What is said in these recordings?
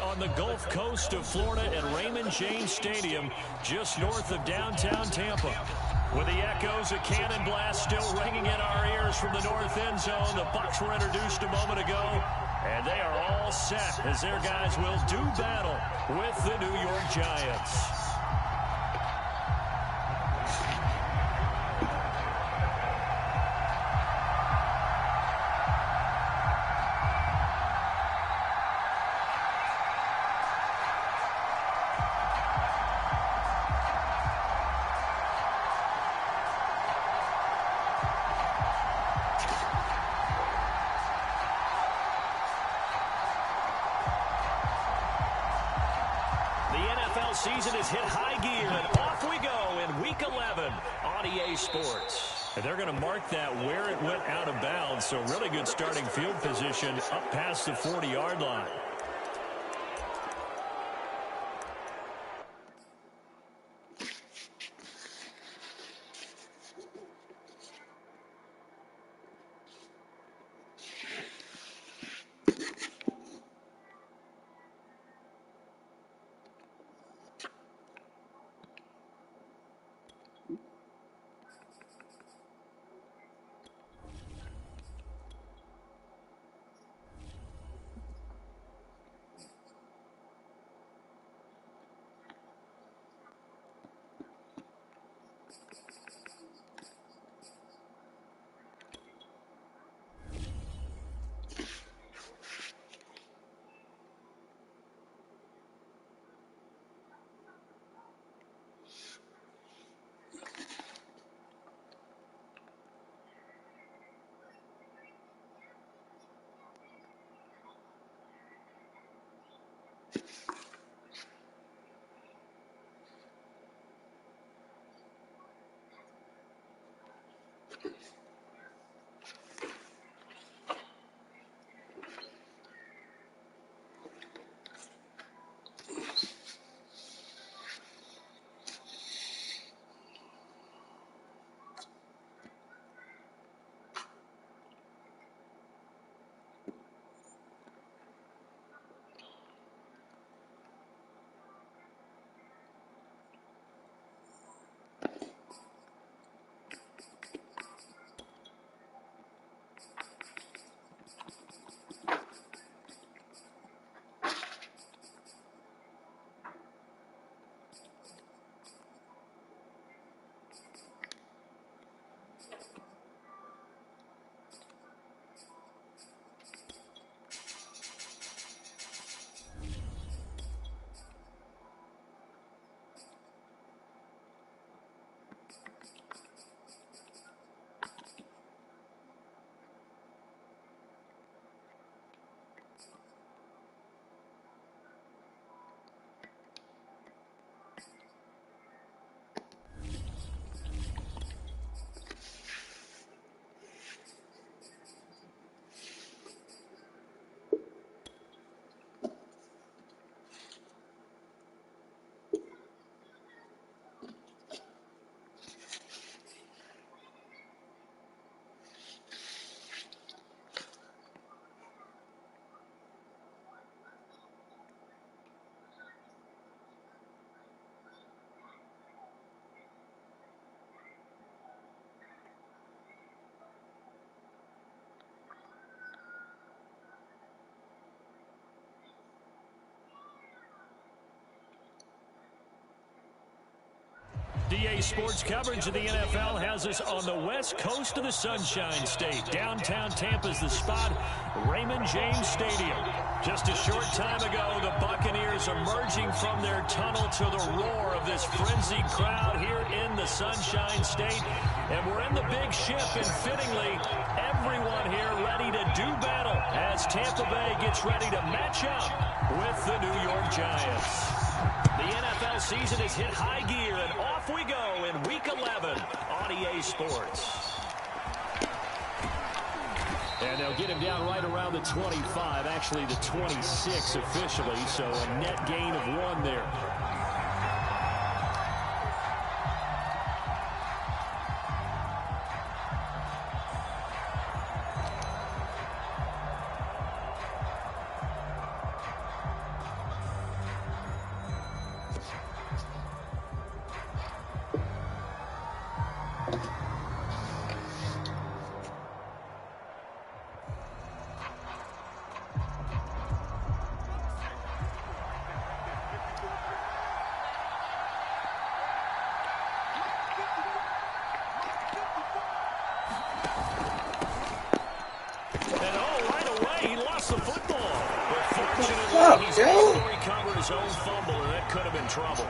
on the Gulf Coast of Florida at Raymond James Stadium, just north of downtown Tampa. With the echoes of cannon blast still ringing in our ears from the north end zone, the Bucs were introduced a moment ago, and they are all set as their guys will do battle with the New York Giants. Season is hit high gear, and off we go in Week 11 on EA Sports. And they're going to mark that where it went out of bounds, so really good starting field position up past the 40-yard line. EA Sports coverage of the NFL has us on the west coast of the Sunshine State. Downtown Tampa's the spot, Raymond James Stadium. Just a short time ago, the Buccaneers emerging from their tunnel to the roar of this frenzied crowd here in the Sunshine State. And we're in the big ship, and fittingly, everyone here ready to do battle as Tampa Bay gets ready to match up with the New York Giants. The NFL season is hit high gear, and off we go in Week 11 on EA Sports. And they'll get him down right around the 25, actually the 26 officially, so a net gain of 1 there. Fortunately, he's able to recover his own fumble, and that could have been trouble.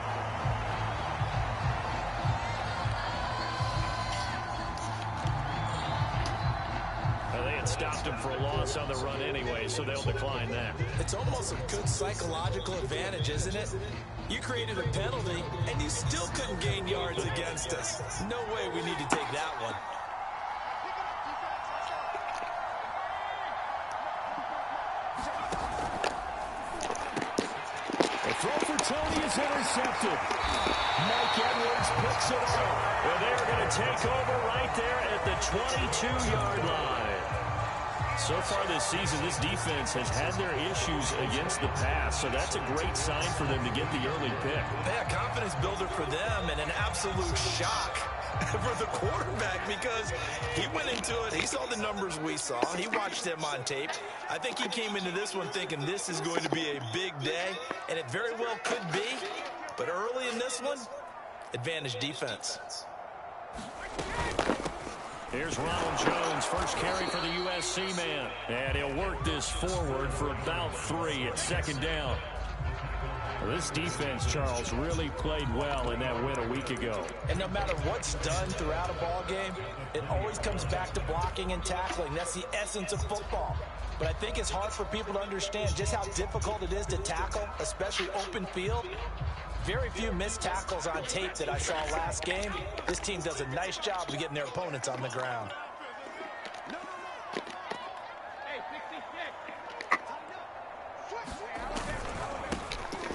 They had stopped him for a loss on the run anyway, so they'll decline that. It's almost a good psychological advantage, isn't it? You created a penalty, and you still couldn't gain yards against us. No way we need to take that one. The throw for Tony is intercepted. Mike Edwards picks it up. Well, they're going to take over right there at the 22-yard line. So far this season, this defense has had their issues against the pass, so that's a great sign for them to get the early pick. Yeah, confidence builder for them and an absolute shock for the quarterback because he went into it. He saw the numbers we saw. He watched them on tape. I think he came into this one thinking this is going to be a big day, and it very well could be. But early in this one, advantage defense. Here's Ronald Jones, first carry for the USC man. And he'll work this forward for about 3 at second down. This defense, Charles, really played well in that win a week ago. And no matter what's done throughout a ball game, it always comes back to blocking and tackling. That's the essence of football. But I think it's hard for people to understand just how difficult it is to tackle, especially open field. Very few missed tackles on tape that I saw last game. This team does a nice job of getting their opponents on the ground.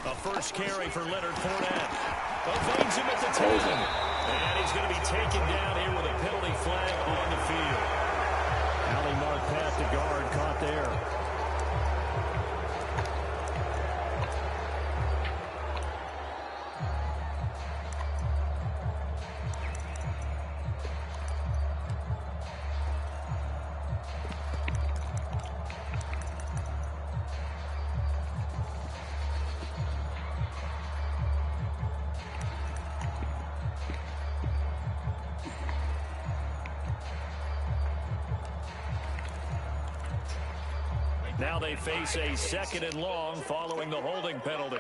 A first carry for Leonard Fournette. Evades him at the 10. And he's going to be taken down here with a penalty flag on the field. Alley Marquette, the guard, caught there. Now they face a 2nd and long following the holding penalty.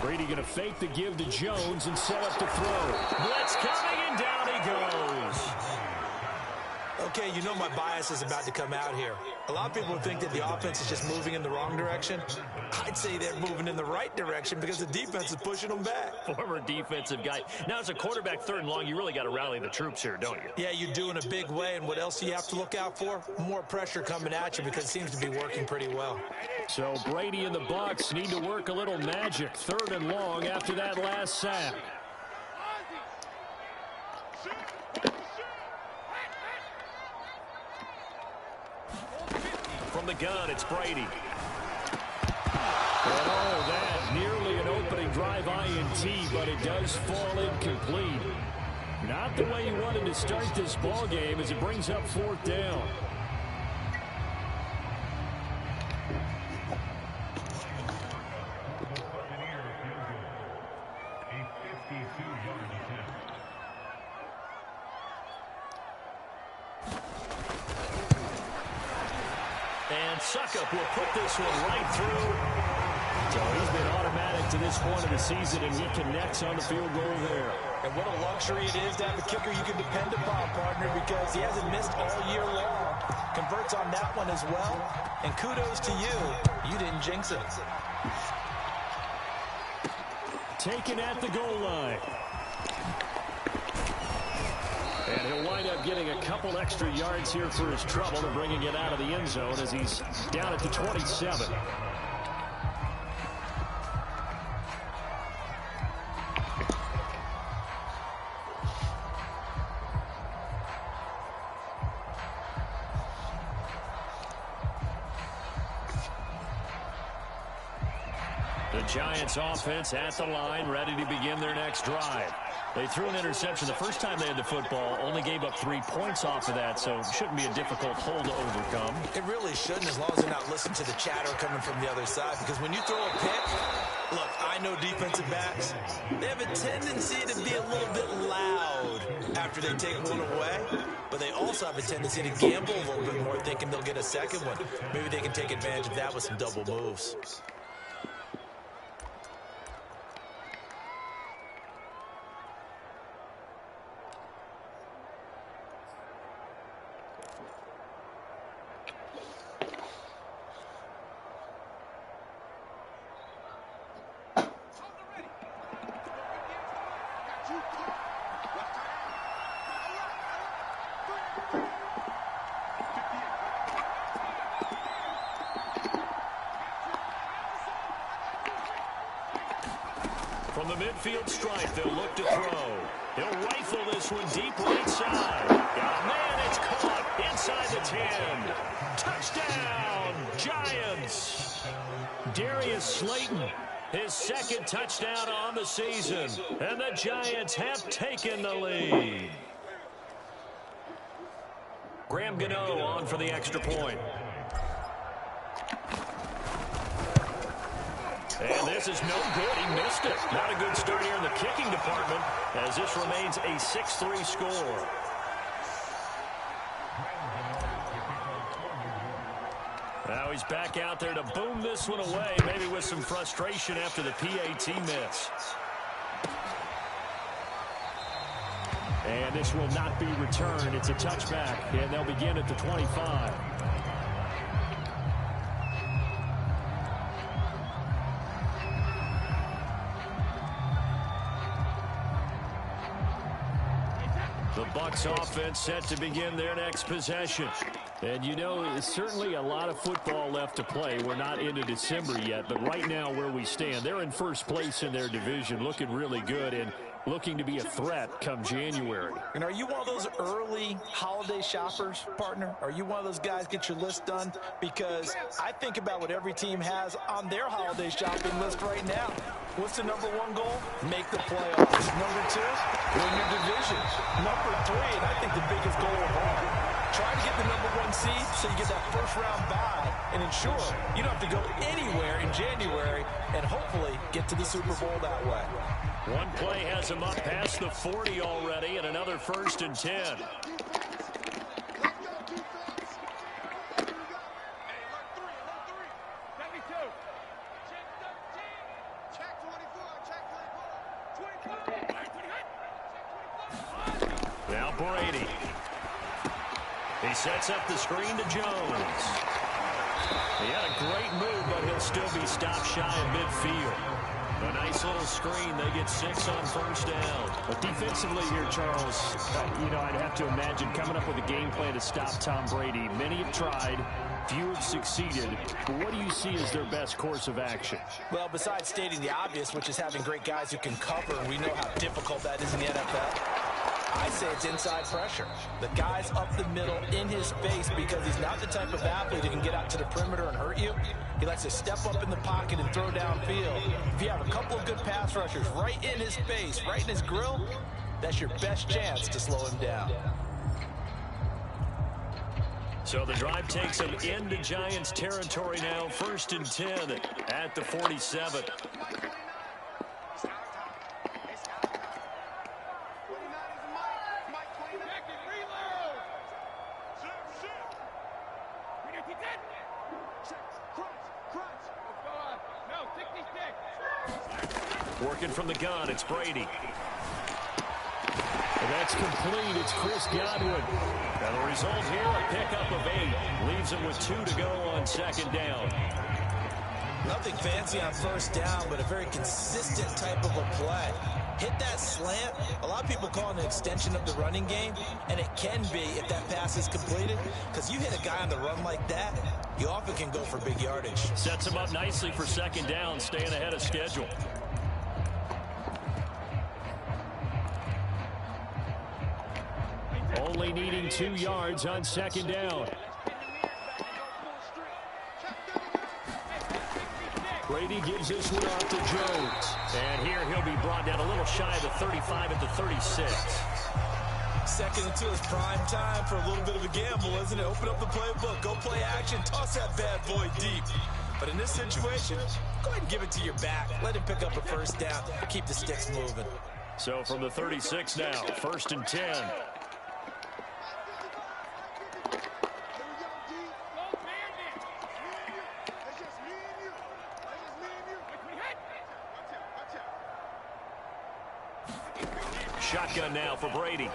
Brady going to fake the give to Jones and set up the throw. Blitz coming, and down he goes. Okay, you know my bias is about to come out here. A lot of people think that the offense is just moving in the wrong direction. I'd say they're moving in the right direction because the defense is pushing them back. Former defensive guy. Now, as a quarterback 3rd and long, you really got to rally the troops here, don't you? Yeah, you do in a big way. And what else do you have to look out for? More pressure coming at you because it seems to be working pretty well. So Brady and the Bucs need to work a little magic. 3rd and long after that last sack. From the gun, it's Brady. And oh, that nearly an opening drive INT, but it does fall incomplete. Not the way you wanted to start this ball game as it brings up 4th down. And Suckup will put this one right through. So he's been automatic to this point of the season, and he connects on the field goal there. And what a luxury it is to have a kicker you can depend upon, partner, because he hasn't missed all year long. Converts on that one as well. And kudos to you. You didn't jinx it. Taken at the goal line. And he'll wind up getting a couple extra yards here for his trouble and bringing it out of the end zone as he's down at the 27. The Giants offense at the line, ready to begin their next drive. They threw an interception the first time they had the football, only gave up 3 points off of that, so it shouldn't be a difficult hole to overcome. It really shouldn't, as long as they're not listening to the chatter coming from the other side, because when you throw a pick, look, I know defensive backs, they have a tendency to be a little bit loud after they take one away, but they also have a tendency to gamble a little bit more, thinking they'll get a second one. Maybe they can take advantage of that with some double moves. From the midfield stripe, they'll look to throw. He'll rifle this one deep right side. Oh, man, it's caught inside the 10. Touchdown, Giants. Darius Slayton, his second touchdown on the season. And the Giants have taken the lead. Graham Gano on for the extra point. And this is no good. He missed it. Not a good start here in the kicking department, as this remains a 6-3 score. Now he's back out there to boom this one away, maybe with some frustration after the PAT miss. And this will not be returned. It's a touchback, and they'll begin at the 25. The Bucs offense set to begin their next possession. And you know, there's certainly a lot of football left to play. We're not into December yet, but right now where we stand, they're in first place in their division, looking really good and looking to be a threat come January. And are you one of those early holiday shoppers, partner? Are you one of those guys get your list done? Because I think about what every team has on their holiday shopping list right now. What's the number one goal? Make the playoffs. Number two, win your division. Number three, and I think the biggest goal of all, try to get the number one seed so you get that first round bye and ensure you don't have to go anywhere in January and hopefully get to the Super Bowl that way. One play has him up past the 40 already, and another 1st and 10. Now Brady. He sets up the screen to Jones. He had a great move, but he'll still be stopped shy of midfield. A nice little screen. They get 6 on 1st down. But defensively here, Charles, I'd have to imagine coming up with a game plan to stop Tom Brady. Many have tried. Few have succeeded. But what do you see as their best course of action? Well, besides stating the obvious, which is having great guys who can cover, and we know how difficult that is in the NFL, I say it's inside pressure. The guy's up the middle in his space because he's not the type of athlete who can get out to the perimeter and hurt you. He likes to step up in the pocket and throw downfield. If you have a couple of good pass rushers right in his face, right in his grill, that's your best chance to slow him down. So the drive takes him into Giants territory now. 1st and 10 at the 47. Working from the gun, it's Brady. And that's complete. It's Chris Godwin. And the result here, a pickup of 8. Leaves him with 2 to go on 2nd down. Nothing fancy on 1st down, but a very consistent type of a play. Hit that slant. A lot of people call it an extension of the running game, and it can be if that pass is completed, because you hit a guy on the run like that, you often can go for big yardage. Sets him up nicely for 2nd down, staying ahead of schedule. Only needing 2 yards on 2nd down. Brady gives this one off to Jones. And here he'll be brought down a little shy of the 35 at the 36. Second and 2 is prime time for a little bit of a gamble, isn't it? Open up the playbook, go play action, toss that bad boy deep. But in this situation, go ahead and give it to your back. Let him pick up a first down, keep the sticks moving. So from the 36 now, 1st and 10. Shotgun now for Brady.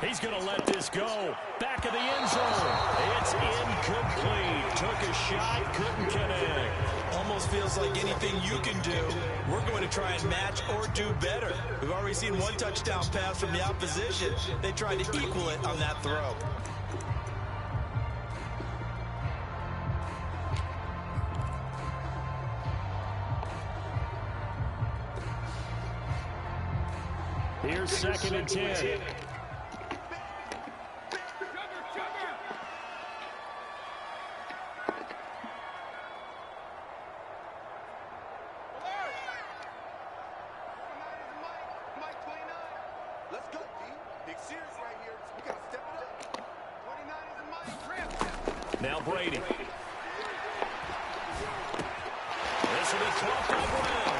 He's going to let this go. Back of the end zone. It's incomplete. Took a shot, couldn't connect. Almost feels like anything you can do, we're going to try and match or do better. We've already seen one touchdown pass from the opposition. They tried to equal it on that throw. Here's 2nd and 10. Let's go, D. Big series right here. We got to step it up. 29 is the money. Now Brady. This will be caught by Brown.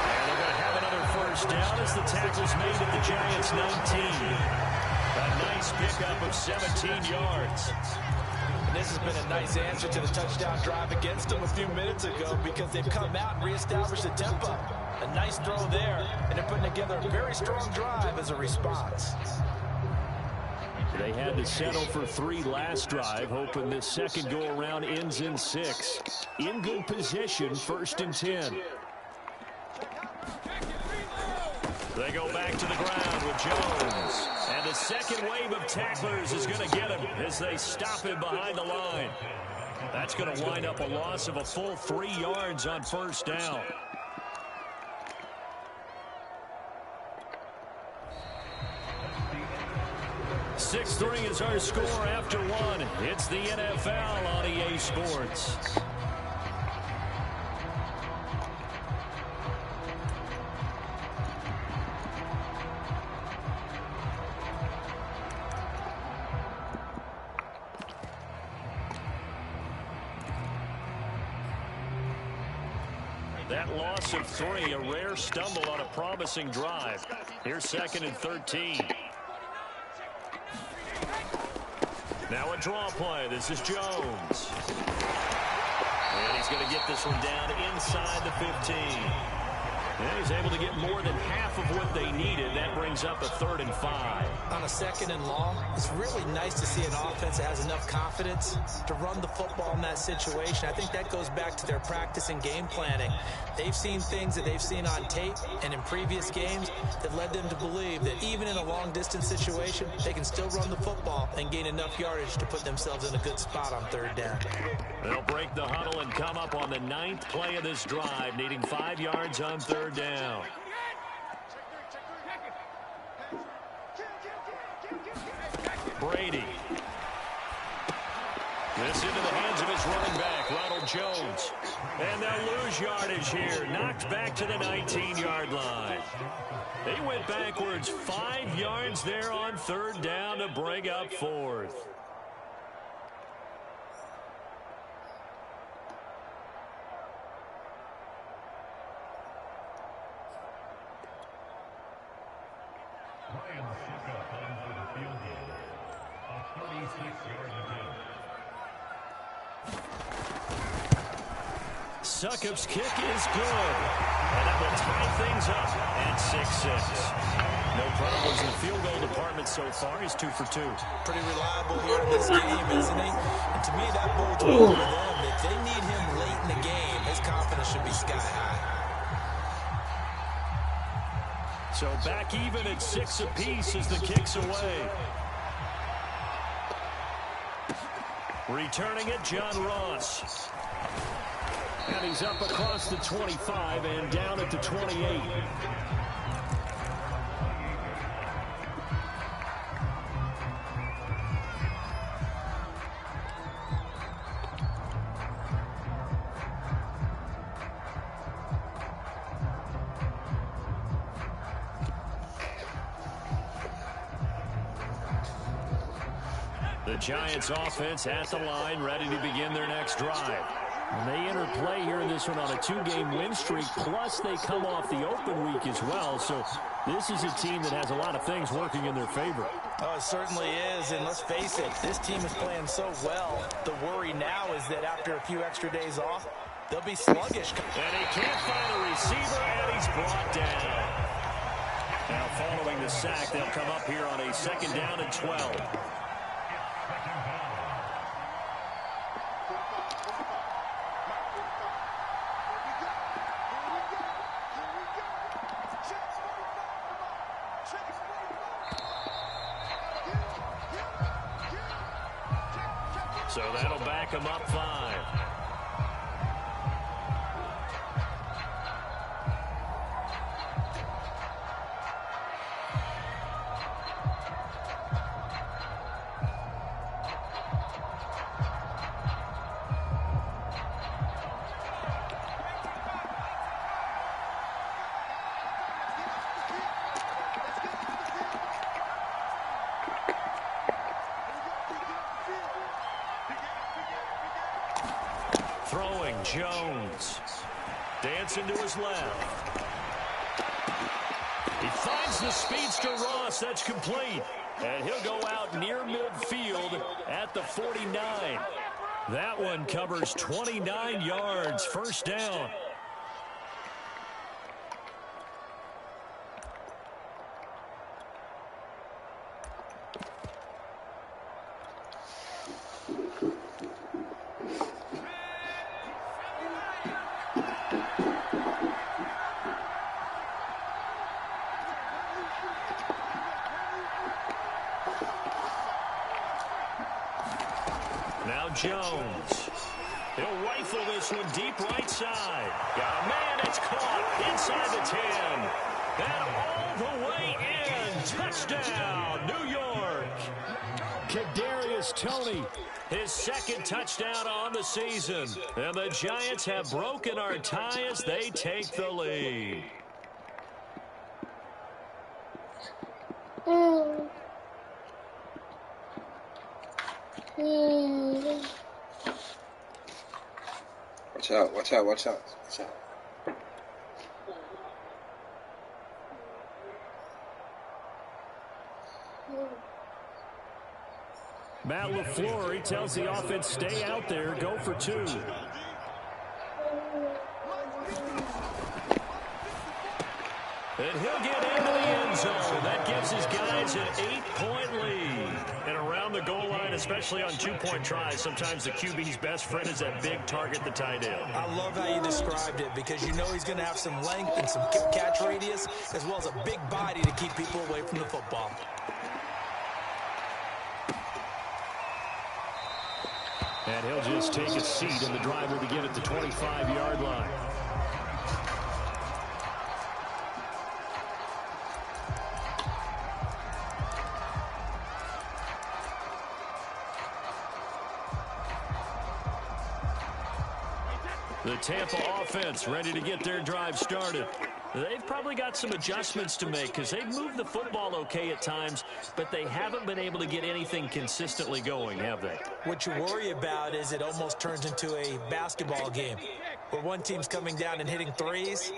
And they're going to have another first down as the tackle's made at the Giants' 19. A nice pickup of 17 yards. And this has been a nice answer to the touchdown drive against them a few minutes ago because they've come out and reestablished the tempo. A nice throw there, and they're putting together a very strong drive as a response. They had to settle for 3 last drive, hoping this second go-around ends in 6. In good position, 1st and 10. They go back to the ground with Jones. And the second wave of tacklers is going to get him as they stop him behind the line. That's going to wind up a loss of a full 3 yards on 1st down. 6-3 is our score after 1. It's the NFL on EA Sports. That loss of 3, a rare stumble on a promising drive. Here's 2nd and 13. Now a draw play. This is Jones. And he's going to get this one down inside the 15. And he's able to get more than half of what they needed. That brings up a 3rd and 5. On a 2nd and long, it's really nice to see an offense that has enough confidence to run the football in that situation. I think that goes back to their practice and game planning. They've seen things that they've seen on tape and in previous games that led them to believe that even in a long-distance situation, they can still run the football and gain enough yardage to put themselves in a good spot on 3rd down. They'll break the huddle and come up on the 9th play of this drive, needing 5 yards on 3rd down. Brady. This into the hands of his running back, Ronald Jones. And they'll lose yardage here. Knocked back to the 19-yard line. They went backwards 5 yards there on 3rd down to bring up 4th. Succop's kick is good. And that will tie things up at 6-6. No problems in the field goal department so far. He's 2 for 2. Pretty reliable here in this game, isn't he? And to me, that bodes well for them. If they need him late in the game, his confidence should be sky high. So back even at 6 apiece as the kick's away. Returning it, John Ross. And he's up across the 25 and down at the 28. The Giants offense at the line, ready to begin their next drive. And they enter play here in this one on a 2-game win streak, plus they come off the open week as well. So this is a team that has a lot of things working in their favor. Oh, it certainly is, and let's face it, this team is playing so well. The worry now is that after a few extra days off, they'll be sluggish. And he can't find a receiver, and he's brought down. Now following the sack, they'll come up here on a 2nd down and 12. So that'll back him up 5. Throwing, Jones. Dancing to his left. He finds the speedster Ross. That's complete. And he'll go out near midfield at the 49. That one covers 29 yards. 1st down. Now Jones. He'll rifle this one deep right side. Got a man. It's caught inside the 10. And all the way in. Touchdown, New York. Kadarius Toney. His 2nd touchdown on the season. And the Giants have broken our tie as they take the lead. Watch out, watch out, watch out, watch out. Matt LaFleur, he tells the offense, stay out there, go for 2. And he'll get into the end zone. That gives his guys an 8-point lead. And around the goal line, especially on 2-point tries, sometimes the QB's best friend is that big target, the tight end. I love how you described it because you know he's going to have some length and some catch radius as well as a big body to keep people away from the football. And he'll just take a seat, and the drive will begin at the 25-yard line. The Tampa offense ready to get their drive started. They've probably got some adjustments to make because they've moved the football okay at times, but they haven't been able to get anything consistently going, have they? What you worry about is it almost turns into a basketball game where one team's coming down and hitting threes,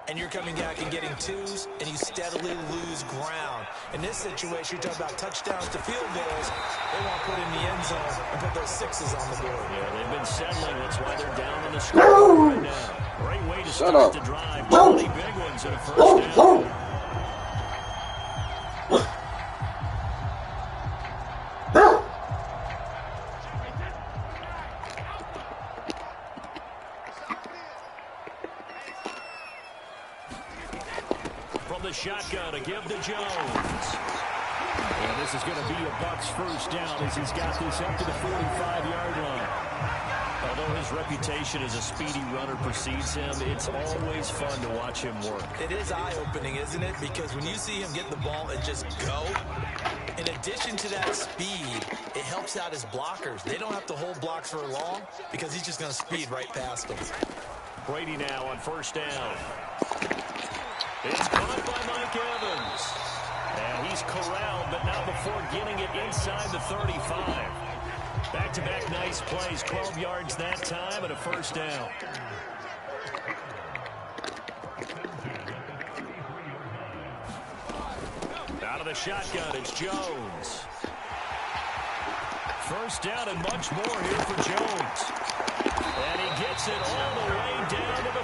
and you're coming back and getting twos, and you steadily lose ground. In this situation, you're talking about touchdowns to field goals. They want to put in the end zone and put those 6s on the board. Yeah, they've been settling. That's why they're down on the score right now. Great way to start the drive. 20 big ones in a 1st down. The shotgun to give to Jones. And this is going to be a Bucs 1st down as he's got this up to the 45-yard line. Although his reputation as a speedy runner precedes him, it's always fun to watch him work. It is eye-opening, isn't it? Because when you see him get the ball and just go, in addition to that speed, it helps out his blockers. They don't have to hold blocks for long because he's just going to speed right past them. Brady now on 1st down. It's caught by Mike Evans. And He's corralled, but not before getting it inside the 35. Back-to-back nice plays, 12 yards that time and a first down. Out of the shotgun, it's Jones. First down and much more here for Jones. And he gets it all the way down to the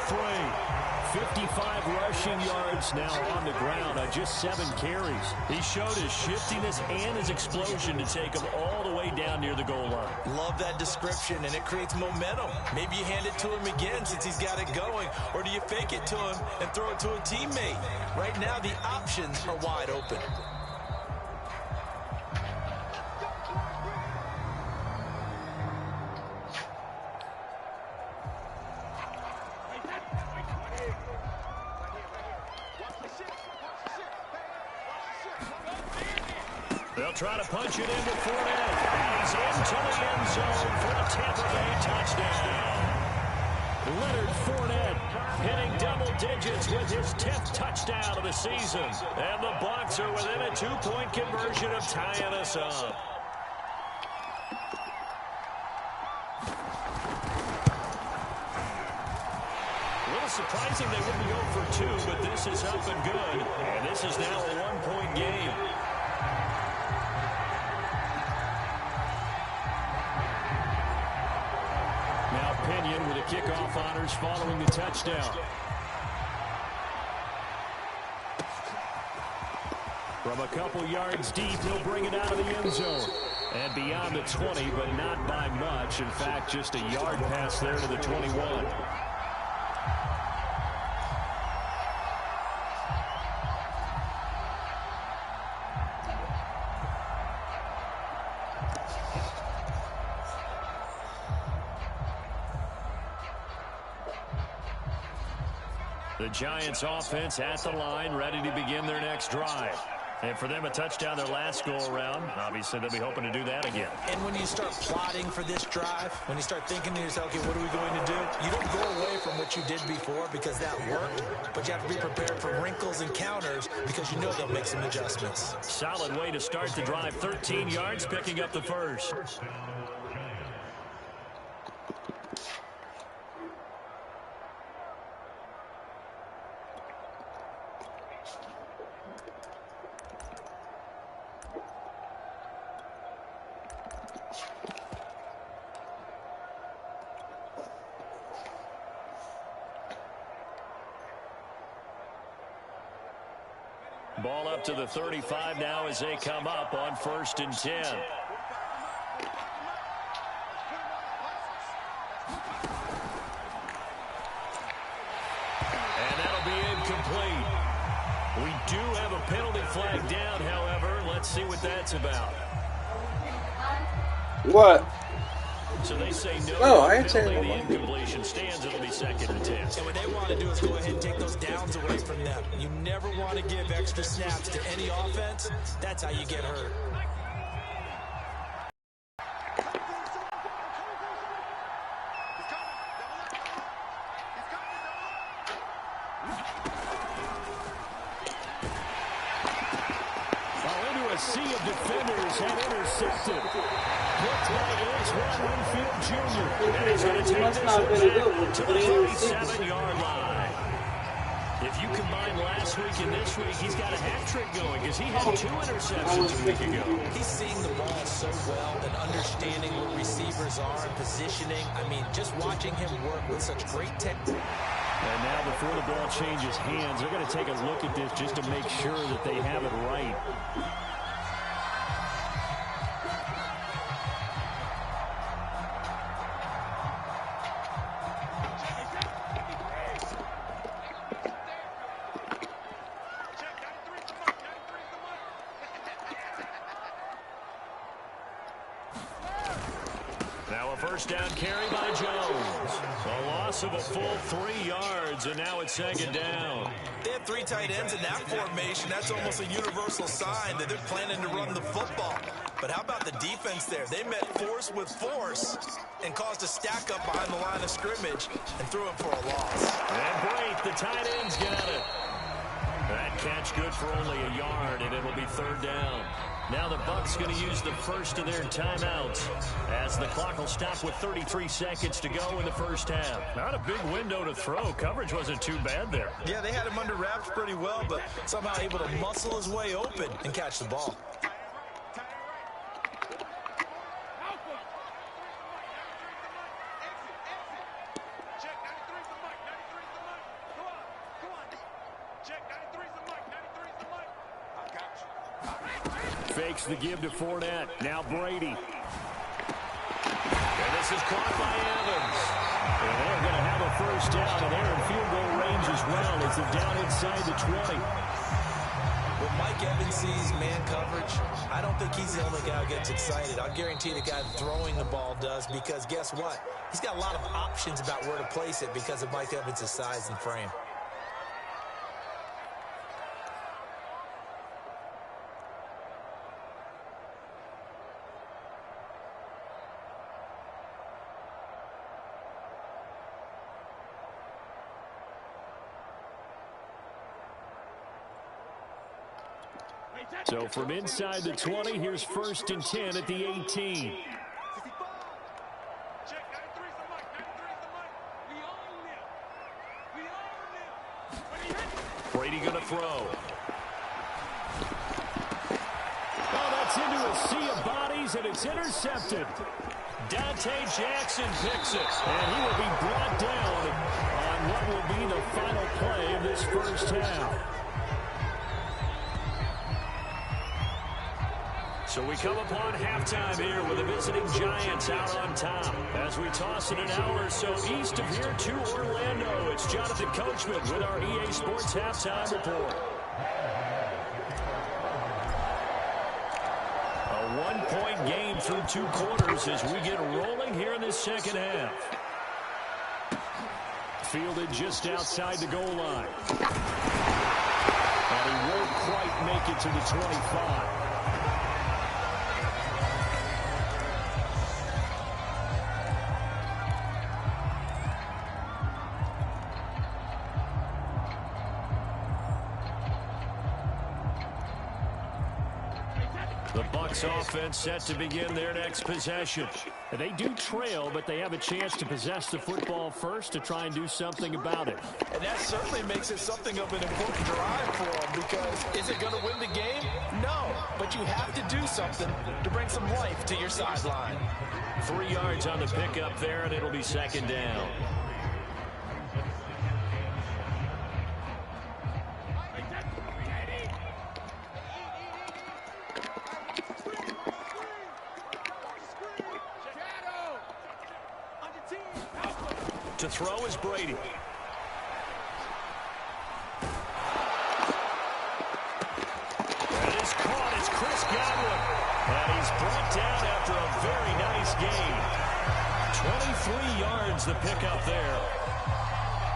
55 rushing yards now on the ground on just 7 carries. He showed his shiftiness and his explosion to take him all the way down near the goal line. Love that description, and it creates momentum. Maybe you hand it to him again since he's got it going, or do you fake it to him and throw it to a teammate? Right now, the options are wide open. They'll try to punch it into Fournette. And he's into the end zone for the Tampa Bay touchdown. Leonard Fournette hitting double digits with his 10th touchdown of the season. And the Bucs are within a 2-point conversion of tying us up. A little surprising they wouldn't go for 2, but this is up and good. And this is now a 1-point game. Pinion with the kickoff honors following the touchdown. From a couple yards deep, he'll bring it out of the end zone. And beyond the 20, but not by much. In fact, just a yard pass there to the 21. The Giants offense at the line, ready to begin their next drive. And for them, a touchdown their last go-around. Obviously, they'll be hoping to do that again. And when you start plotting for this drive, when you start thinking to yourself, okay, what are we going to do? You don't go away from what you did before because that worked, but you have to be prepared for wrinkles and counters because you know they'll make some adjustments. Solid way to start the drive. 13 yards, picking up the first. Ball up to the 35 now as they come up on 1st and 10. And that'll be incomplete. We do have a penalty flag down, however. Let's see what that's about. What? So they say no. No, I ain't saying penalty. no. The incompletion stands. It'll be 2nd and 10. And what they want to do is go ahead and take those downs away from them. You never want to give extra snaps to any offense. That's how you get hurt. Into a sea of defenders have intercepted. Picked by Antoine Winfield Jr. And he's going to take this one back to the 37-yard line. If you combine last week and this week, he's got a hat trick going because he had 2 interceptions a week ago. He's seeing the ball so well and understanding what receivers are and positioning. I mean, just watching him work with such great technique. And now before the ball changes hands, they're going to take a look at this just to make sure that they have it right. Now a first down carry by Jones. A loss of a full 3 yards, and now it's 2nd down. They have 3 tight ends in that formation. That's almost a universal sign that they're planning to run the football. But how about the defense there? They met force with force and caused a stack up behind the line of scrimmage and threw it for a loss. And great, the tight ends got it. That catch good for only a yard, and it'll be third down. Now the Bucs going to use the first of their timeouts as the clock will stop with 33 seconds to go in the first half. Not a big window to throw. Coverage wasn't too bad there. Yeah, they had him under wraps pretty well, but somehow able to muscle his way open and catch the ball. Fakes the give to Fournette. Now Brady. And this is caught by Evans. And they're going to have a first down, and they're in field goal range as well as they're down inside the 20. When Mike Evans sees man coverage, I don't think he's the only guy who gets excited. I'll guarantee the guy throwing the ball does, because guess what? He's got a lot of options about where to place it because of Mike Evans' size and frame. So from inside the 20, here's 1st and 10 at the 18. Brady going to throw. Oh, that's into a sea of bodies, and it's intercepted. Dante Jackson picks it. And he will be brought down on what will be the final play of this first half. So we come upon halftime here with the visiting Giants out on top. As we toss it an hour or so east of here to Orlando, it's Jonathan Coachman with our EA Sports Halftime Report. A one-point game through 2 quarters as we get rolling here in this second half. Fielded just outside the goal line. And he won't quite make it to the 25. The Bucs offense set to begin their next possession. They do trail, but they have a chance to possess the football first to try and do something about it. And that certainly makes it something of an important drive for them, because is it going to win the game? No, but you have to do something to bring some life to your sideline. 3 yards on the pickup there, and it'll be second down. To throw is Brady. That is caught. It's Chris Godwin. And he's brought down after a very nice gain. 23 yards the pickup there.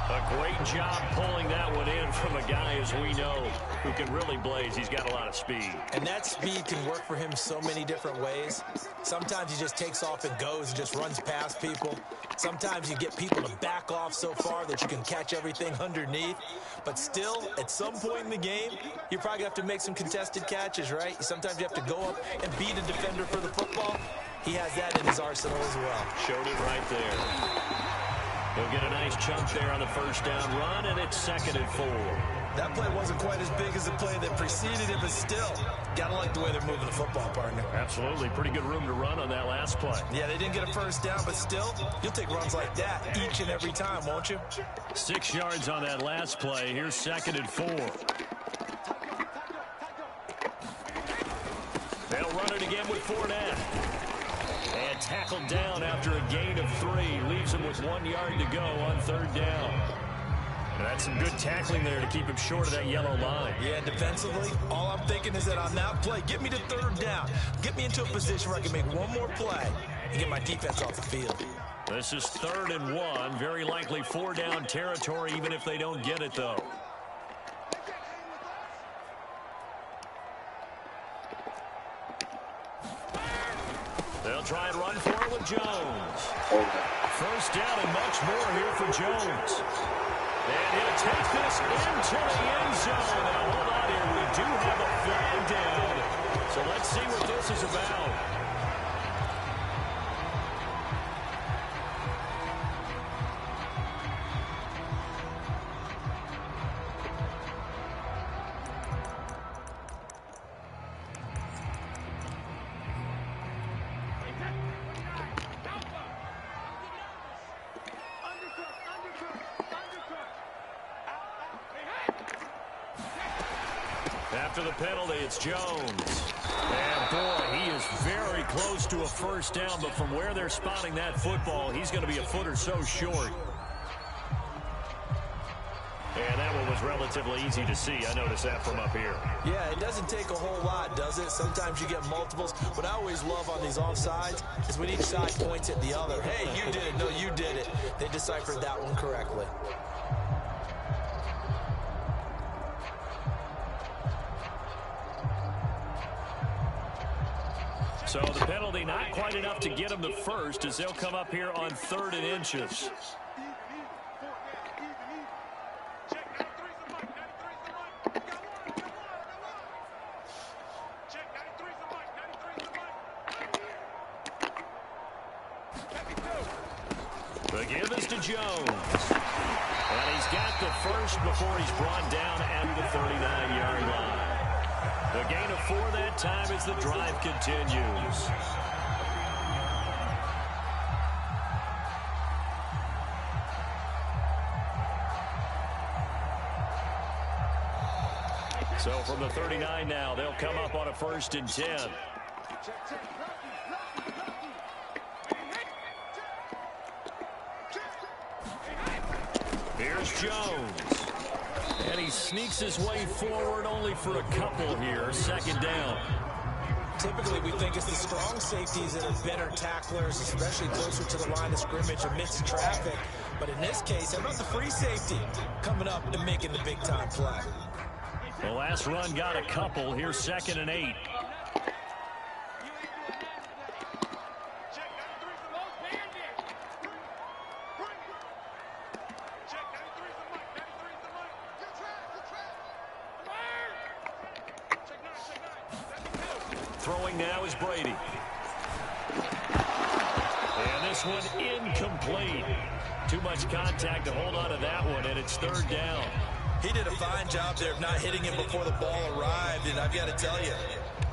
A great job pulling that one in from a guy, as we know, who can really blaze. He's got a lot of speed. And that speed can work for him so many different ways. Sometimes he just takes off and goes and just runs past people. Sometimes you get people to back off so far that you can catch everything underneath. But still, at some point in the game, you're probably going to have to make some contested catches, right? Sometimes you have to go up and beat a defender for the football. He has that in his arsenal as well. Showed it right there. He'll get a nice chunk there on the first down run, and it's 2nd and 4. That play wasn't quite as big as the play that preceded it, but still, got to like the way they're moving the football, partner. Absolutely. Pretty good room to run on that last play. Yeah, they didn't get a first down, but still, you'll take runs like that each and every time, won't you? 6 yards on that last play. Here's 2nd and 4. They'll run it again with Fournette. And tackled down after a gain of 3. Leaves him with 1 yard to go on 3rd down. That's some good tackling there to keep him short of that yellow line. Yeah, defensively, all I'm thinking is that on that play, get me to 3rd down. Get me into a position where I can make one more play and get my defense off the field. This is 3rd and 1. Very likely 4-down territory, even if they don't get it, though. They'll try and run for it with Jones. First down and much more here for Jones. And he'll take this into the end zone. Now, hold on here. We do have a flag down. So let's see what this is about. After the penalty, it's Jones. And, boy, he is very close to a first down, but from where they're spotting that football, he's going to be a foot or so short. And that one was relatively easy to see. I noticed that from up here. Yeah, it doesn't take a whole lot, does it? Sometimes you get multiples. What I always love on these offsides is when each side points at the other. Hey, you did it. No, you did it. They deciphered that one correctly. So the penalty not quite enough to get them the first as they'll come up here on 3rd and inches. The give is to Jones. And he's got the first before he's brought down at the 39-yard line. The gain of 4 that time as the drive continues. So from the 39 now, they'll come up on a 1st and 10. Here's Jones. And he sneaks his way forward only for a couple here. 2nd down. Typically, we think it's the strong safeties that are better tacklers, especially closer to the line of scrimmage amidst traffic. But in this case, how about the free safety coming up and making the big-time play? The last run got a couple. Here's 2nd and 8. Throwing now is Brady. And this one incomplete. Too much contact to hold on to that one, and it's 3rd down. He did a fine job there of not hitting him before the ball arrived, and I've got to tell you,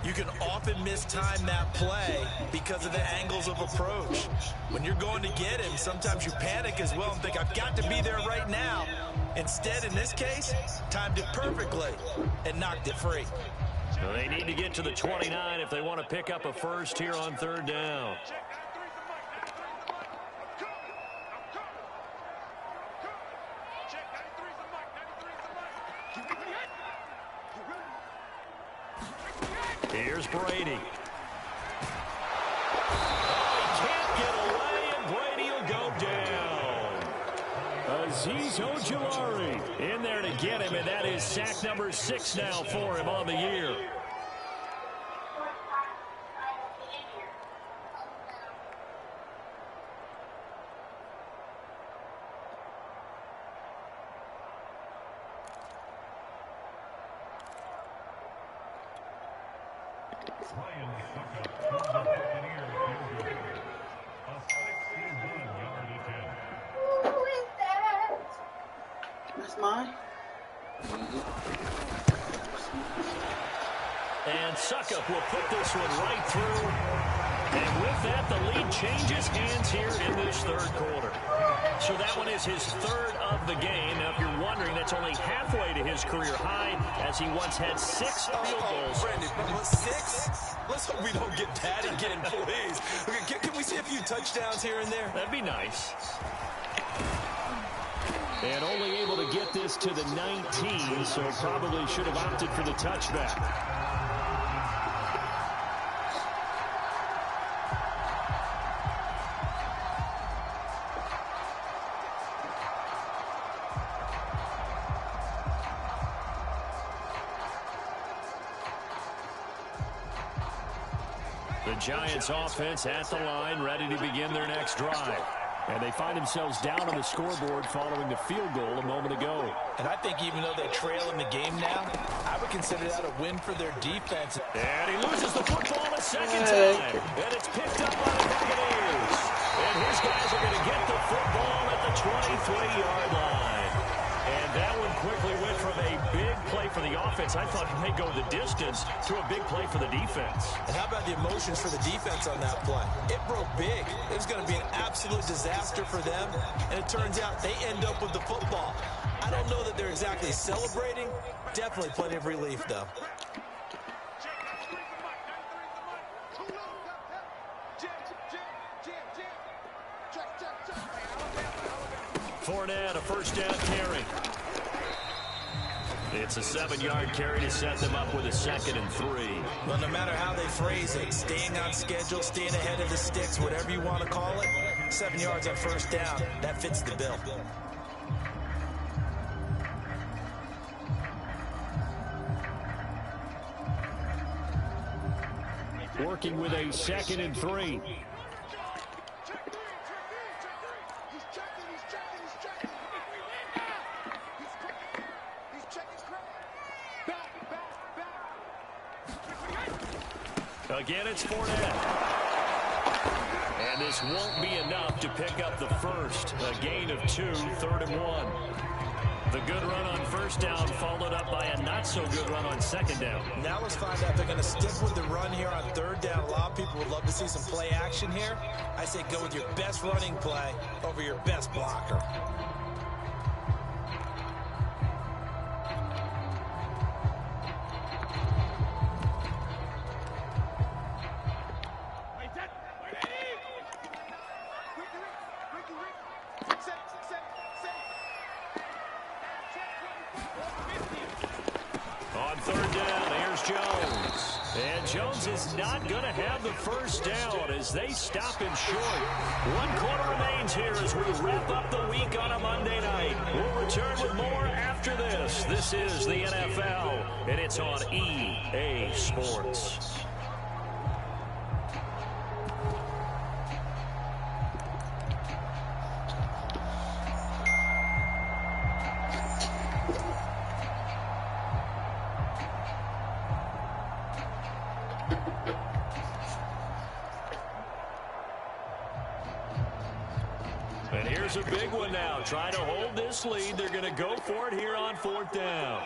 you can often mistime that play because of the angles of approach. When you're going to get him, sometimes you panic as well and think, I've got to be there right now. Instead, in this case, timed it perfectly and knocked it free. So they need to get to the 29 if they want to pick up a first here on 3rd down. Here's Brady. Oh, he can't get away, and Brady will go down. Azeez Ojulari in there to get him, and that is sack number 6 now for him on the year. That's mine. And Suckup will put this one right through. And with that, the lead changes hands here in this 3rd quarter. So that one is his 3rd of the game. Now, if you're wondering, that's only halfway to his career high, as he once had 6 field goals. Brandon, 6? Let's hope we don't get that again, please. Okay, can we see a few touchdowns here and there? That'd be nice. And only able to get this to the 19, so probably should have opted for the touchback. The Giants offense at the line, ready to begin their next drive. And they find themselves down on the scoreboard following the field goal a moment ago. And I think even though they trail in the game now, I would consider that a win for their defense. And he loses the football a second time. And it's picked up by the Buccaneers. And his guys are going to get the football at the 23-yard line. And that one quickly went from a big play for the offense, I thought may go the distance, to a big play for the defense. And how about the emotions for the defense on that play? It broke big. It was going to be an absolute disaster for them. And it turns out they end up with the football. I don't know that they're exactly celebrating. Definitely plenty of relief, though. Fournette, a first down carry. It's a 7-yard carry to set them up with a 2nd and 3. Well, no matter how they phrase it, staying on schedule, staying ahead of the sticks, whatever you want to call it, 7 yards on first down, that fits the bill. Working with a 2nd and 3. Again, it's Fournette. And this won't be enough to pick up the first. A gain of 2, 3rd and 1. The good run on first down followed up by a not-so-good run on 2nd down. Now let's find out if they're going to stick with the run here on 3rd down. A lot of people would love to see some play action here. I say go with your best running play over your best blocker. On 3rd down, here's Jones. And Jones is not going to have the first down as they stop him short. 1 quarter remains here as we wrap up the week on a Monday night. We'll return with more after this. This is the NFL, and it's on EA Sports. And here's a big one now. Trying to hold this lead. They're going to go for it here on 4th down.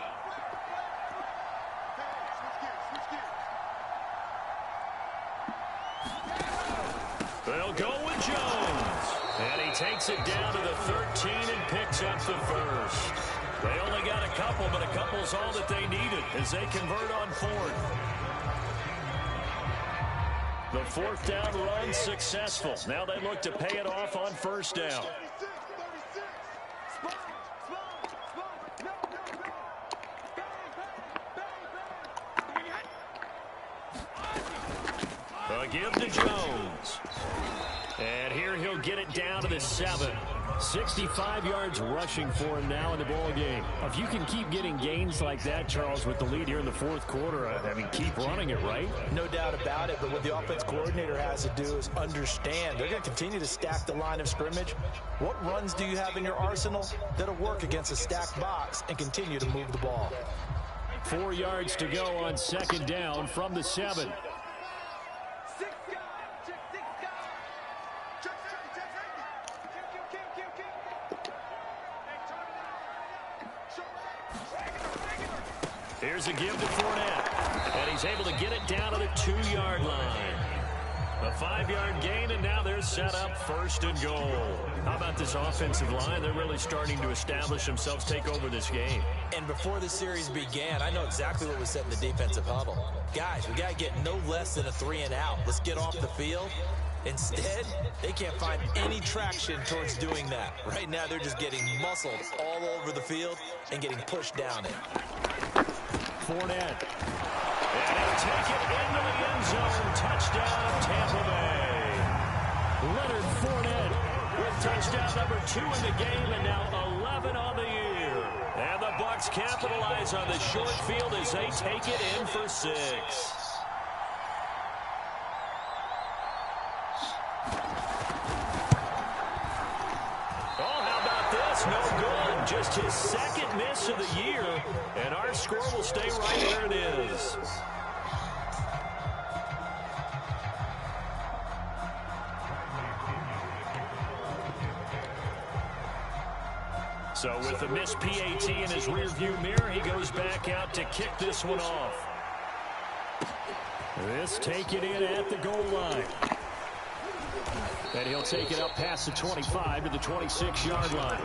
They'll go with Jones. And he takes it down to the 13 and picks up the first. They only got a couple, but a couple's all that they needed as they convert on 4th. The 4th down run successful. Now they look to pay it off on first down. A give to Jones. And here he'll get it down to the 7. 65 yards rushing for him now in the ball game. If you can keep getting gains like that, Charles, with the lead here in the 4th quarter, I mean, keep running it, right? No doubt about it, but what the offense coordinator has to do is understand they're going to continue to stack the line of scrimmage. What runs do you have in your arsenal that'll work against a stacked box and continue to move the ball? 4 yards to go on 2nd down from the 7. Here's a give to Fournette. And he's able to get it down to the 2-yard line. A 5-yard gain, and now they're set up 1st and goal. How about this offensive line? They're really starting to establish themselves, take over this game. And before the series began, I know exactly what was said in the defensive huddle. Guys, we got to get no less than a 3 and out. Let's get off the field. Instead, they can't find any traction towards doing that. Right now, they're just getting muscled all over the field and getting pushed down it. Fournette. And he'll take it into the end zone. Touchdown, Tampa Bay. Leonard Fournette with touchdown number 2 in the game, and now 11 on the year. And the Bucs capitalize on the short field as they take it in for 6. That's no good. Just his second miss of the year, and our score will stay right where it is. So with the missed PAT in his rearview mirror, he goes back out to kick this one off. This taken in at the goal line. And he'll take it up past the 25 to the 26-yard line.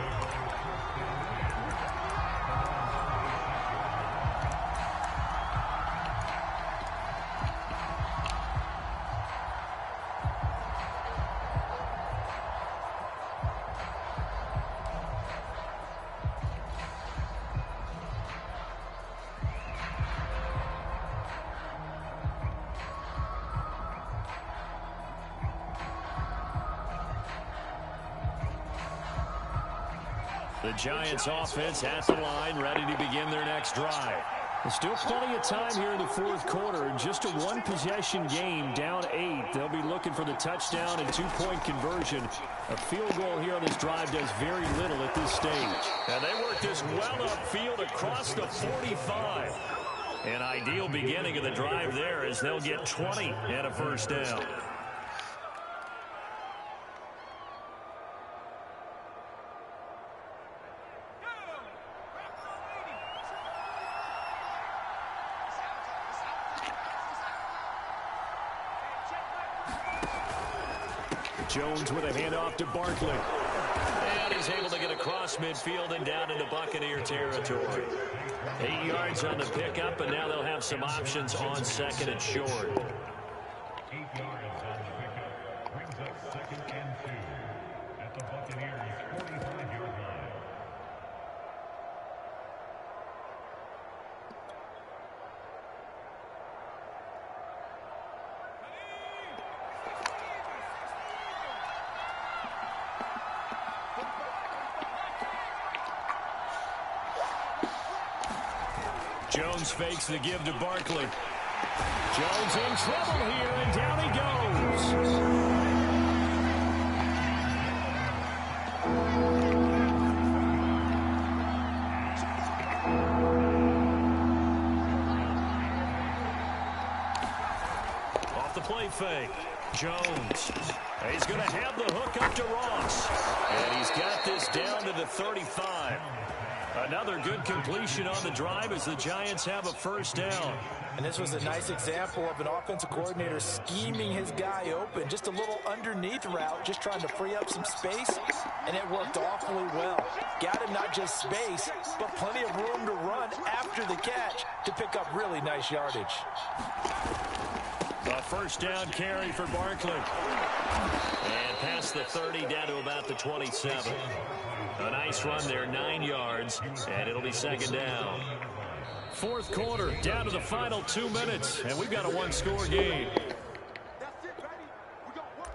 The Giants offense at the line, ready to begin their next drive. There's still plenty of time here in the fourth quarter. Just a one-possession game, down 8. They'll be looking for the touchdown and two-point conversion. A field goal here on this drive does very little at this stage. And they work this well upfield across the 45. An ideal beginning of the drive there as they'll get 20 and a first down. Jones with a handoff to Barkley. And he's able to get across midfield and down into Buccaneer territory. 8 yards on the pickup, and now they'll have some options on second and short. 8 yards on the pickup brings up second and 2 at the Buccaneers' 45-yard line. Jones fakes the give to Barkley. Jones in trouble here, and down he goes. Off the play fake. Jones. He's going to have the hook up to Ross. And he's got this down to the 35. Another good completion on the drive as the Giants have a first down. And this was a nice example of an offensive coordinator scheming his guy open. Just a little underneath route, just trying to free up some space, and it worked awfully well. Got him not just space, but plenty of room to run after the catch to pick up really nice yardage. A first down carry for Barkley. And past the 30 down to about the 27. A nice run there, 9 yards, and it'll be second down. Fourth quarter, down to the final 2 minutes, and we've got a one-score game. That's it, baby. We got work.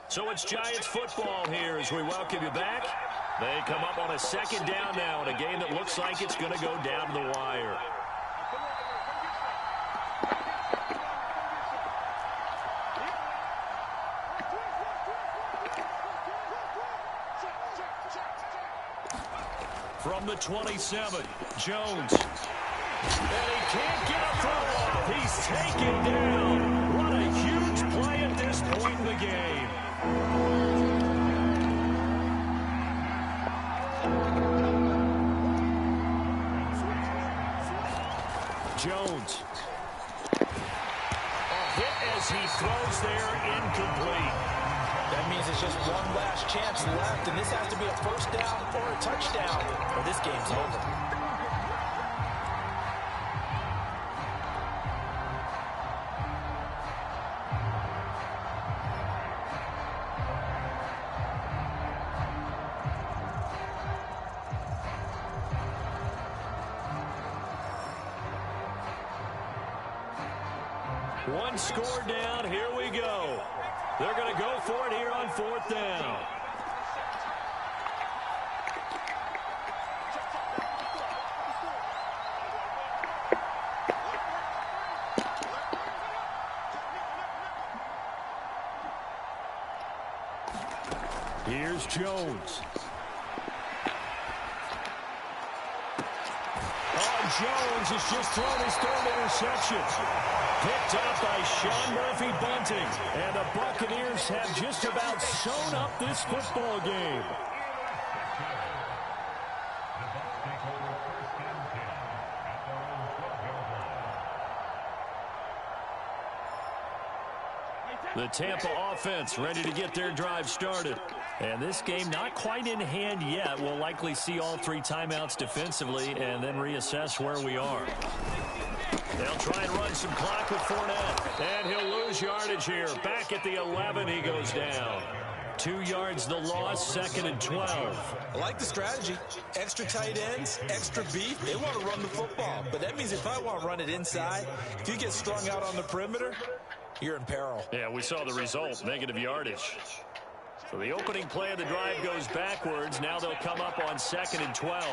So it's Giants football here as we welcome you back. They come up on a second down now in a game that looks like it's going to go down to the wire. From the 27, Jones. And he can't get a throw off. He's taken down. What a huge play at this point in the game. Jones. A hit as he throws there, incomplete. That means it's just one last chance left, and this has to be a first down or a touchdown, or this game's over. One score down. Here we go. They're going to go for it here on 4th down. Here's Jones. Jones has just thrown his 3rd interception. Picked up by Sean Murphy Bunting. And the Buccaneers have just about sewn up this football game. The Tampa offense ready to get their drive started. And this game not quite in hand yet. We'll likely see all 3 timeouts defensively and then reassess where we are. They'll try and run some clock with Fournette. And he'll lose yardage here. Back at the 11, he goes down. 2 yards the loss, 2nd and 12. I like the strategy. Extra tight ends, extra beef. They want to run the football. But that means if I want to run it inside, if you get strung out on the perimeter, you're in peril. Yeah, we saw the result, negative yardage. So the opening play of the drive goes backwards. Now they'll come up on 2nd and 12.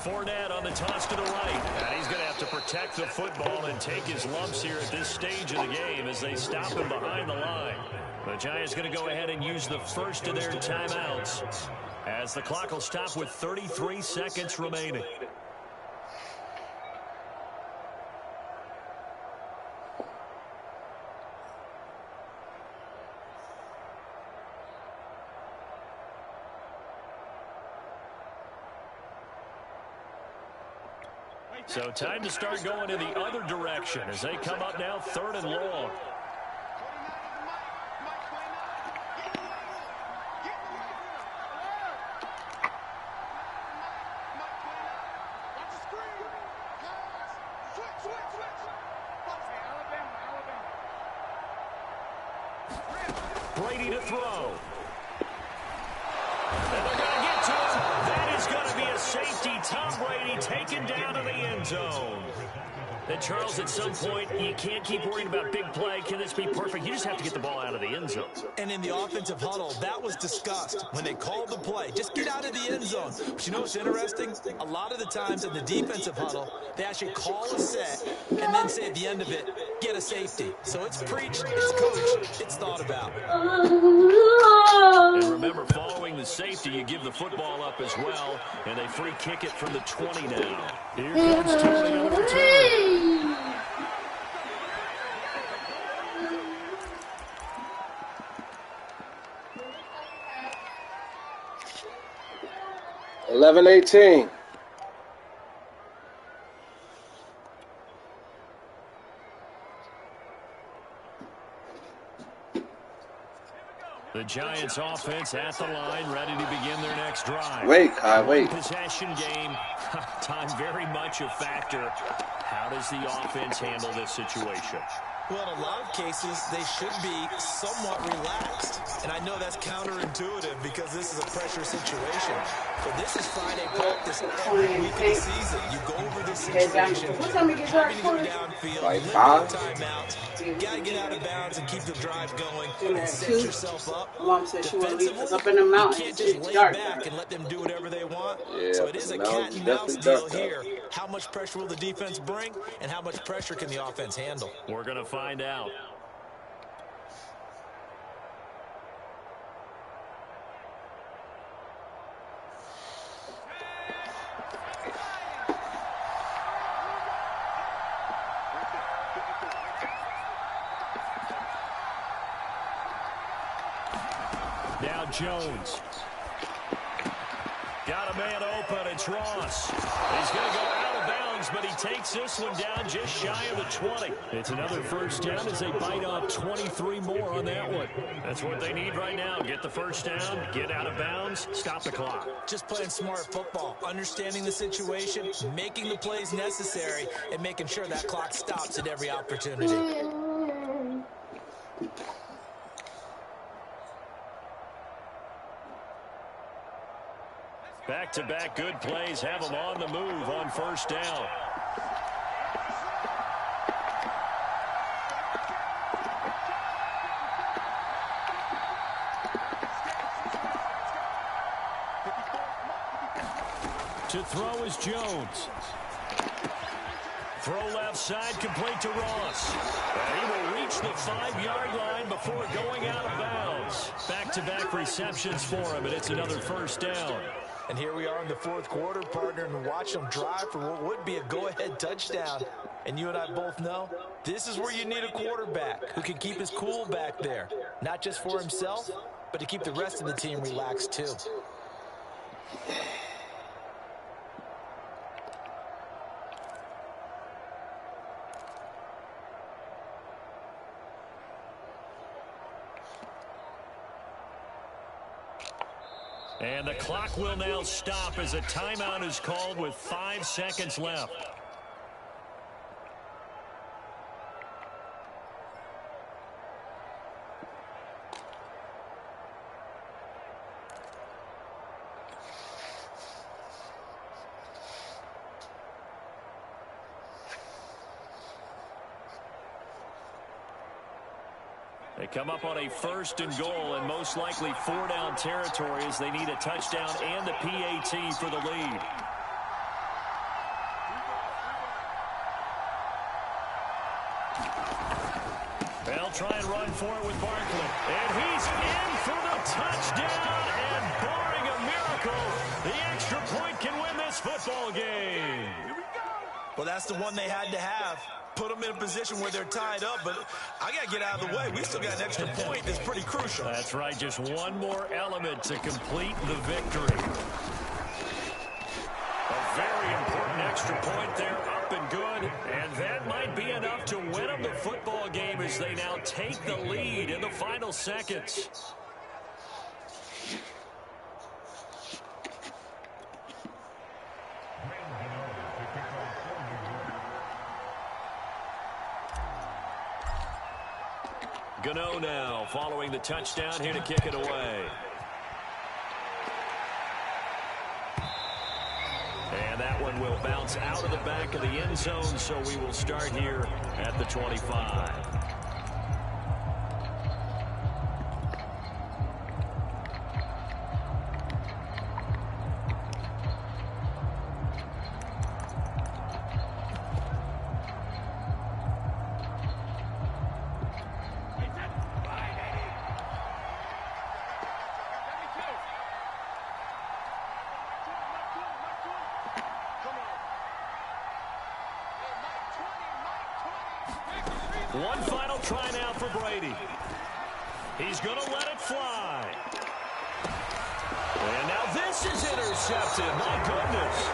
Fournette on the toss to the right. And he's going to have to protect the football and take his lumps here at this stage of the game as they stop him behind the line. The Giants going to go ahead and use the first of their timeouts as the clock will stop with 33 seconds remaining. So time to start going in the other direction as they come up now 3rd and long. Brady to throw. And they're going to get to him. That is going to be a safety. Tom Brady taken down to the end zone. And Charles, at some point, you can't keep worrying about big play. Can this be perfect? You just have to get the ball out of the end zone. And in the offensive huddle, that was discussed when they called the play. Just get out of the end zone. But you know what's interesting? A lot of the times in the defensive huddle, they actually call a set and then say at the end of it, get a safety. So it's preached, it's coached, it's thought about. And remember, following the safety, you give the football up as well, and they free kick it from the 20 now. Here comes Tony on the return. 11-18. The Giants offense at the line, ready to begin their next drive. Wait, Kai, wait. Possession game, time very much a factor. How does the offense handle this situation? Well, in a lot of cases, they should be somewhat relaxed. And I know that's counterintuitive because this is a pressure situation. But this is Friday practice every week of the season. You go over this situation, having to go downfield, limit timeouts. You got to get out of bounds and keep the drive going and set yourself up. Mom said she want to leave us up in the You mountains. can't just lay back and let them do whatever they want. Yeah, So it is a cat and mouse deal here. here. How much pressure will the defense bring and how much pressure can the offense handle? We're going to find out. Now Jones. Got a man open. It's Ross. He's going to go out of bounds, but he takes this one down just shy of the 20. It's another first down as they bite off 23 more on that one. That's what they need right now. Get the first down, get out of bounds, stop the clock. Just playing smart football, understanding the situation, making the plays necessary, and making sure that clock stops at every opportunity. Back-to-back good plays have them on the move on first down. To throw is Jones. Throw left side, complete to Ross. And he will reach the 5-yard line before going out of bounds. Back-to-back receptions for him, and it's another first down. And here we are in the fourth quarter, partner, and watch them drive for what would be a go-ahead touchdown. And you and I both know this is where you need a quarterback who can keep his cool back there. Not just for himself, but to keep the rest of the team relaxed too. And the clock will now stop as a timeout is called with 5 seconds left. They come up on a 1st and goal and most likely 4-down territory as they need a touchdown and the PAT for the lead. They'll try and run for it with Barkley. And he's in for the touchdown. And barring a miracle, the extra point can win this football game. Well, that's the one they had to have. Put them in a position where they're tied up, but I got to get out of the way. We still got an extra point that's pretty crucial. That's right, just one more element to complete the victory. A very important extra point there, up and good, and that might be enough to win them the football game as they now take the lead in the final seconds. Gano now following the touchdown here to kick it away. And that one will bounce out of the back of the end zone, so we will start here at the 25. One final try now for Brady. He's going to let it fly. And now this is intercepted. My goodness.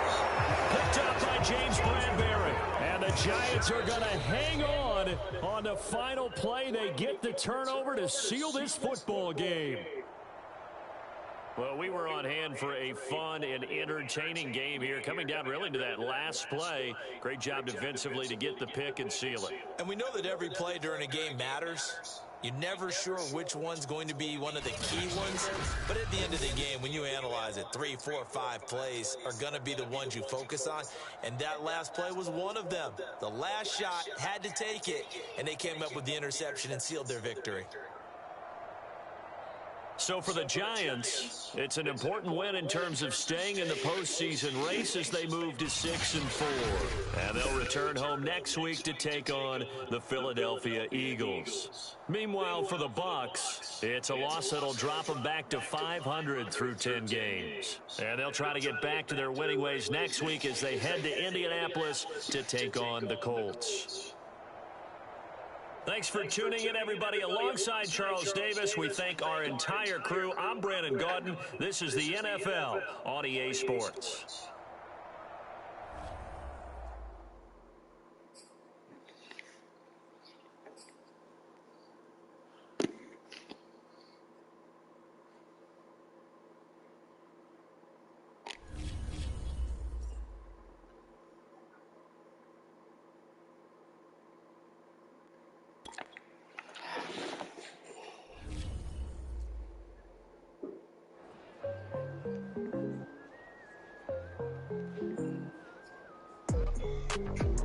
Picked up by James Bradbury. And the Giants are going to hang on the final play. They get the turnover to seal this football game. Well, we were on hand for a fun and entertaining game here, coming down really to that last play. Great job defensively to get the pick and seal it. And we know that every play during a game matters. You're never sure which one's going to be one of the key ones. But at the end of the game, when you analyze it, 3, 4, 5 plays are going to be the ones you focus on. And that last play was one of them. The last shot had to take it, and they came up with the interception and sealed their victory. So for the Giants, it's an important win in terms of staying in the postseason race as they move to 6-4. And they'll return home next week to take on the Philadelphia Eagles. Meanwhile, for the Bucs, it's a loss that'll drop them back to 500 through 10 games. And they'll try to get back to their winning ways next week as they head to Indianapolis to take on the Colts. Thanks for tuning in, everybody. Alongside Charles Davis, we thank our entire crew. I'm Brandon Gaudin. This is the NFL on EA Sports. Bucs.